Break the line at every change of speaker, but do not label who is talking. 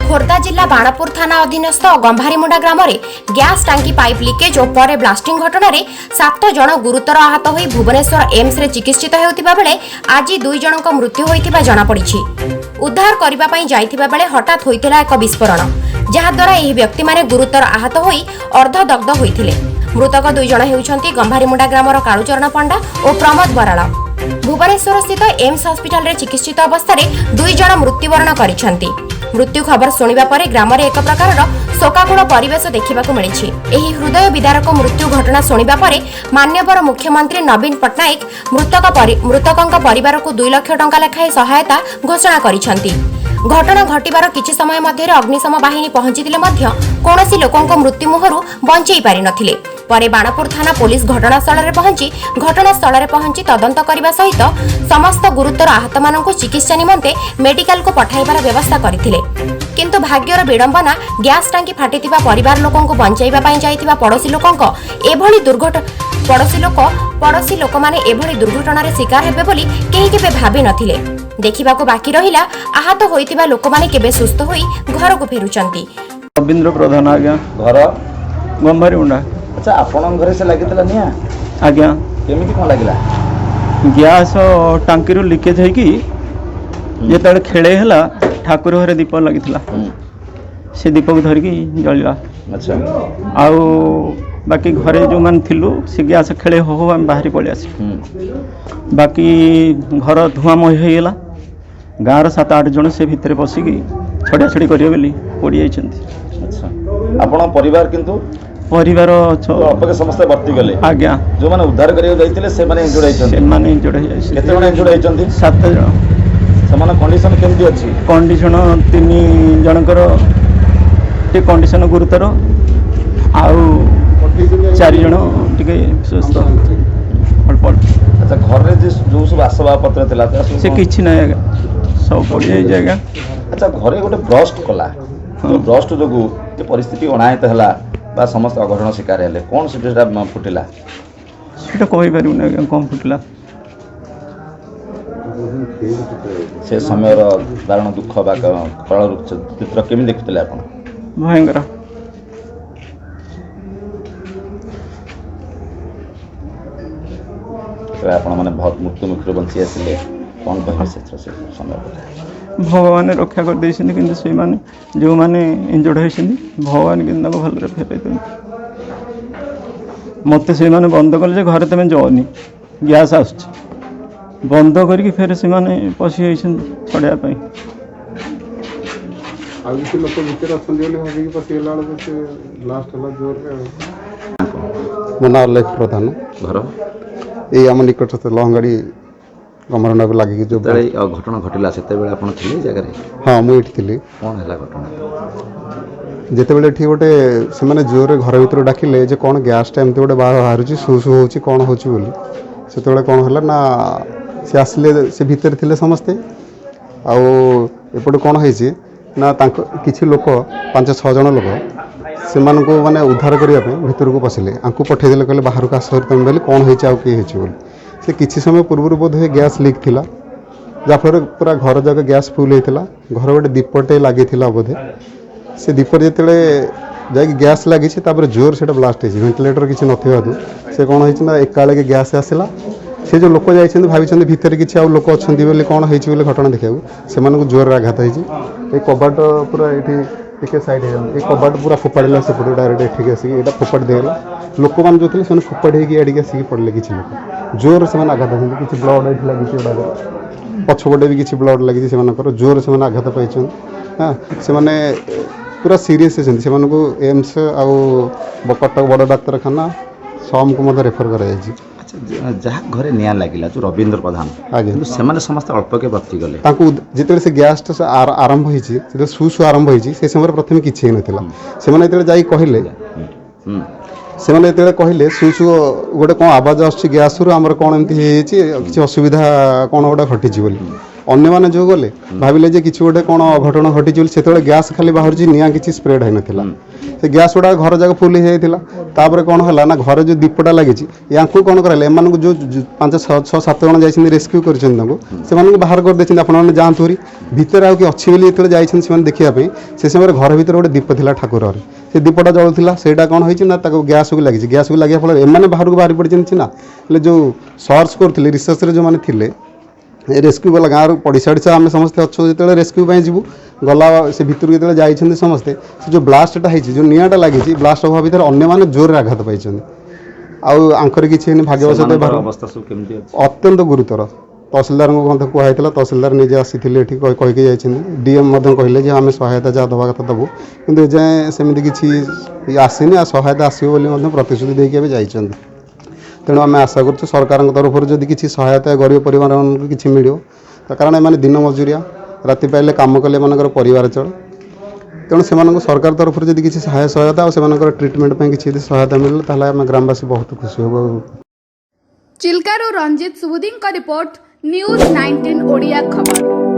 खोर्धा जिला बाणपुर थाना अधीनस्थ गंभारीमुंडा ग्राम में गैस टांकी पाइप लिकेज और पर ब्लास्टिंग घटना 7 जन गुरुतर आहत हो भुवनेश्वर एम्स रे चिकित्सित होता बेले आज 2 जनक मृत्यु होता जनापड़ी। उद्धार करने जाइथिबा बेले हठात होइथिला एक विस्फोरण जहाद्वारा यह व्यक्ति माने गुरुतर आहत होई अर्धदग्ध होइथिले। मृतक 2 जन हेउछंती गंभारीमुंडा ग्रामर कालुचरण पंडा और प्रमोद बराड़। भुवनेश्वर स्थित एम्स हॉस्पिटल रे चिकित्सित अवस्था 2 जन मृत्युवरण करिसेंती। मृत्यु खबर सुनिबा परे ग्राम रे एक प्रकार शोकाकुल परिवेश देखा मिली। हृदय विदारक मृत्यु घटना सुनिबा परे माननीय मुख्यमंत्री नवीन पट्टनायक मृतकों परिवार को 2 लाख टंका लेखाएं सहायता घोषणा करिसेंती। घटना घटिबार किछि समय मध्य अग्निशम बाहिनी पहुंचीतिले मध्य कोनोसी लोकंक मृत्यु मुहरु बंचई पारि नथिले। परे बाणपुर थाना पुलिस घटनास्थल रे पहुंची तदंत करने सहित समस्त गुरुतर आहत मानक चिकित्सा निमंते मेडिकल को पठाइबार व्यवस्था करथिले। किंतु भाग्यर विडंबना गैस टांकी फाटिथिबा परिवार लोकंक बंचाइबा पई जाइथिबा पड़ोसी लोक माने एभली दुर्घटनार शिकार हेबे बोली केही केबे भाबी नथिले। देखिबाको बाकी रहिला आहत होइतिबा लोक माने केबे सुस्थ होई घर को फेरुचंती।
रवींद्र प्रधान आज्ञा घर गंभारीमुंडा।
अच्छा आपण घरे से लागितला निया
आज्ञा
केमिति कोन लागिला
गैस टांकी रो लीकेज है कि जेतले खेले हला ठाकुर घरे दीप लागितला से दीप को धरिकी जळला।
अच्छा
आउ बाकी घरे जो मान थिलु से गैस खेले हो हम बाहरी पळे आसी बाकी घर धुआमय हो गला। गाँव 7-8 जन से भितर पशिकी छड़ा छड़ी करियो बेली पड़ी जाइछंती।
अच्छा आपण परिवार किंतु
परिवार
अपके समस्त भर्ती गले
आज्ञा
जो माने उद्धार करियो जाइतिले से माने इंजुर्ड होइछंती।
से माने इंजुर्ड होई जाइछंती।
केते जण इंजुर्ड होइछंती
7 जण।
समान कंडीशन केमती अछि
कंडीशन 3 जनकर टे कंडीशन गुरुतर आउ 4 जण टिके सुस्थ अल्प।
अच्छा घर रे जो सब आसबाब पत्र थिला
से किछि नै आगा सब पड़ी जाय जागा।
अच्छा घरे गोटे ब्रस्ट कला ब्रस्ट जोगु जे परिस्थिति अनायत हला बा समस्त अघटन शिकार हेले कोन सेटा फुटिला
सेटा कहि पारु नै कोन फुटिला
से समय दारुण दुख बा कळ चित्र केमि देखुतले आपण
भयंकर
आपण माने बहुत मृत्यु मुखर बंची आसिले कोन कहबे से समय
भगवान रक्षा कर देइछन किंतु से माने जो माने इंजर्ड होइछन भगवान किंतु भलरे फेरै दे मते से माने बंद कले जे घरे तमे जोनी गैस आछ बंद करके फेर से माने पसी होइछन छडया पई
आ किसी लोक भीतर असन जोले भाबी के पसी गेला वाला से लास्ट हला जोर रे मना लेख प्रधान
घर
ए हम निकट से लहंगाड़ी गमरना को लागी जो
घटना घटिला सेते बेले आपण थिले जगह रे
हां मु इठ थिली
कोन हला घटना
जेते बेले ठीक गोटे से माने जोर रे घर भीतर डाकिले जे कोन गैस टाइम ते गोटे बाहर हारुची सु होची कोन होची बोली सेते बेले कोन हला ना से आसले से भीतर थिले समस्ते आ एपटे कोन होईची ना तांको किछि लोक 5-6 जन लोक से मान को माने उद्धार करिया पे भीतर को पसिले आंकु पठे देले कहले बाहर का आसर तम बेले कोन होईची आ के होची बोली से किछि समय पूर्व बोध है गैस लीक थिला जाफर पूरा घर जगह गैस फुल होइथिला घर गोटे दीपटे लागि थिला बोधे से दीप जेतेले जाई गैस लागि छी तापर जोर सेटा ब्लास्ट हेछि वेंटिलेटर किछि नथिबा दु से कोन होइछि ना एकाले के गैस आसिला से जो लोक जाइछन भाबी छन भीतर किछि आ लोक अछंती बोले कोन होइछि बोले घटना देखियाउ से मानको जोर आघात हेछि ए कबाट पूरा एठी टिके साइड हे ए कबाट पूरा फोपाडला से पूरा डायरेक्ट एठी आसी एटा फोपाड देला लोक मान जो थिले से फोपाड हेकी एडी आसी पड़ले किछि लोक जोर से आघात हेछि किछि ब्लड हेछि लागि उडा पछपटे भी किछि ब्लड लागि से मानकर जोर से आघात पाइछन हां से माने पूरा सीरियस हेछन से मानको एम्स आ बकट बड़ डाक्तरखाना सम को मध रेफर करा जायछि।
अच्छा जहा घरे निया लागिला जो रवींद्र प्रधान
किंतु
से माने समस्त अल्प के बत्ती गले
तांको जेते से गैस तो आरंभ होईछि से सु आरंभ होईछि से समय प्रथम किछि नथिला से माने जेते जाई कहिले से माने जेते कहिले सु गोटे कोन आवाज आछि गैस रु हमर कोन एमति हेछि किछि असुविधा कोन गोटे घटिछि बोली अन्य माने जो गले भाबिले जे किछि गोटे कोन अघटन घटिछि बोली सेते गैस खाली बाहर जी निया किछि स्प्रेड है नथिला से गैस उडा घर जगह फुल हे जाइथिला तापर कौन है ना घर जो दीपटा लगी या कौन कराइले एम जो 5-6-7 जन जाइए रेस्क्यू कर बाहर करदे आपने जातु भितर आउ कि अच्छी बोली जो जाइए देखापी से समय घर भर गोटे दीप था ठाकुर से दीपटा जलूला से कौन होना गैस को लगी गैस को लगे फल एम बाहर को बाहरी पड़ी ना जो सर्च करते रिसर्च जो मैंने थे रेस्क्यू वाला गाँव पड़ीसाड़ी आम समस्ते अच्छे जो रेस्क्यू जीवु गला से भितर जो जाइए समस्ते से जो ब्लास्टा है जो निआटा लगी ब्लास्ट हवा भर अन्य जोर आघात पाई आंकर किसी भाग्यवश अत्यंत गुरुतर तहसिलदार को कहला तहसिलदार निजे आसी कहीकि डीएम कहले आम सहायता जहाँ दवा कथा दबू कि एजाएँ सेमती किसी आसनी सहायता आसो प्रतिश्रुति देके जाइए तेणु आम आशा कर सरकार तरफ जदि किसी सहायता गरीब परिवार किसी मिल कारण एम दिन मजूरिया राति पाइले कम कले एम परिवार चल तेणु से सरकार तरफ जदि किसी सहायता और से ट्रिटमेंट किसी सहायता मिले ताल आम ग्रामवासी बहुत खुशी हो।
चिल्कार और रंजित सुबुदी रिपोर्ट न्यूज 19 ओडिया खबर।